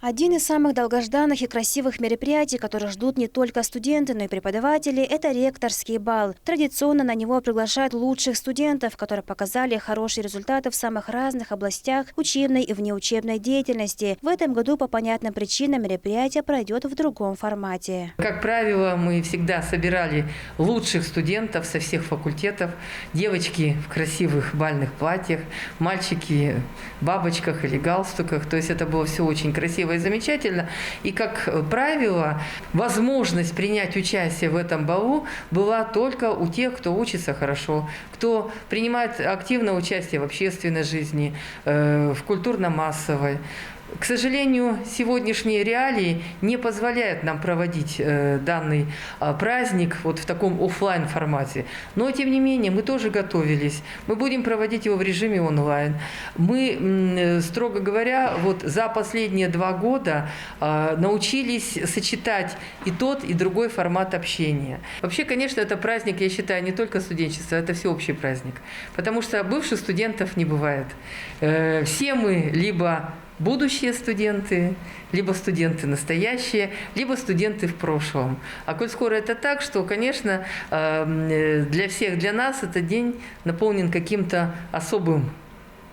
Один из самых долгожданных и красивых мероприятий, которых ждут не только студенты, но и преподаватели, это ректорский бал. Традиционно на него приглашают лучших студентов, которые показали хорошие результаты в самых разных областях учебной и внеучебной деятельности. В этом году по понятным причинам мероприятие пройдет в другом формате. Как правило, мы всегда собирали лучших студентов со всех факультетов. Девочки в красивых бальных платьях, мальчики в бабочках или галстуках. То есть это было все очень красиво и замечательно. И, как правило, возможность принять участие в этом балу была только у тех, кто учится хорошо, кто принимает активное участие в общественной жизни, в культурно-массовой. К сожалению, сегодняшние реалии не позволяют нам проводить данный праздник вот в таком офлайн формате. Но, тем не менее, мы тоже готовились. Мы будем проводить его в режиме онлайн. Мы, строго говоря, вот за последние 2 года научились сочетать и тот, и другой формат общения. Вообще, конечно, это праздник, я считаю, не только студенчество, это всеобщий праздник. Потому что бывших студентов не бывает. Все мы либо будущие студенты, либо студенты настоящие, либо студенты в прошлом. А коль скоро это так, что, конечно, для всех, для нас этот день наполнен каким-то особым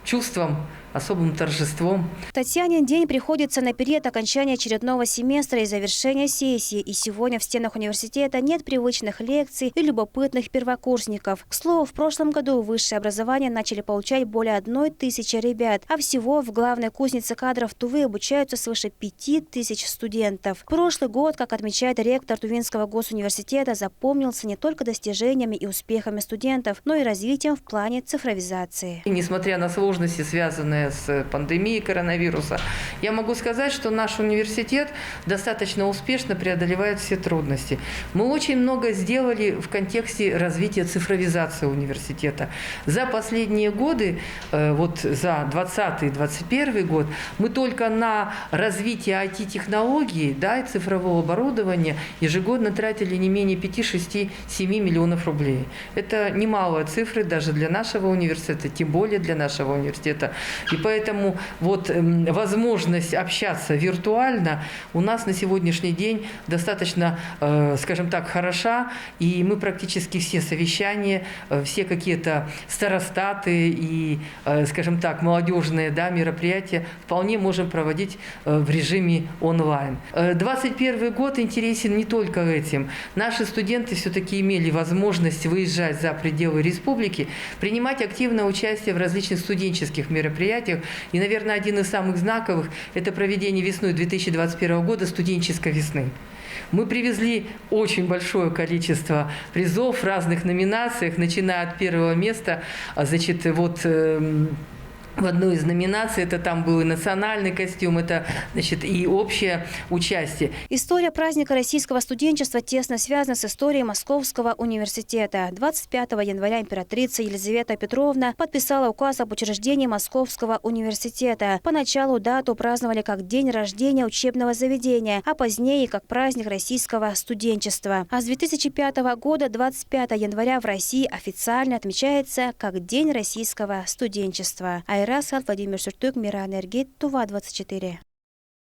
чувством, особым торжеством. Татьянин день приходится на период окончания очередного семестра и завершения сессии. И сегодня в стенах университета нет привычных лекций и любопытных первокурсников. К слову, в прошлом году высшее образование начали получать более 1000 ребят, а всего в главной кузнице кадров Тувы обучаются свыше 5000 студентов. Прошлый год, как отмечает ректор Тувинского госуниверситета, запомнился не только достижениями и успехами студентов, но и развитием в плане цифровизации. И несмотря на сложности, связанные с пандемией коронавируса, я могу сказать, что наш университет достаточно успешно преодолевает все трудности. Мы очень много сделали в контексте развития цифровизации университета. За последние годы, вот за 2020-2021 год, мы только на развитие IT-технологий, да, и цифрового оборудования ежегодно тратили не менее 5-6-7 миллионов рублей. Это немалые цифры даже для нашего университета, тем более для нашего университета. И поэтому вот возможность общаться виртуально у нас на сегодняшний день достаточно, скажем так, хороша. И мы практически все совещания, все какие-то старостаты и, скажем так, молодежные, да, мероприятия вполне можем проводить в режиме онлайн. 2021 год интересен не только этим. Наши студенты все-таки имели возможность выезжать за пределы республики, принимать активное участие в различных студенческих мероприятиях. И, наверное, один из самых знаковых – это проведение весной 2021 года студенческой весны. Мы привезли очень большое количество призов в разных номинациях, начиная от 1-го места. Значит, вот в одной из номинаций, это там был и национальный костюм, это, значит, и общее участие. История праздника российского студенчества тесно связана с историей Московского университета. 25 января императрица Елизавета Петровна подписала указ об учреждении Московского университета. Поначалу дату праздновали как день рождения учебного заведения, а позднее как праздник российского студенчества. А с 2005 года 25 января в России официально отмечается как День российского студенчества. Айрас Владимир Шуртук, Мира Энергет, Тува 24.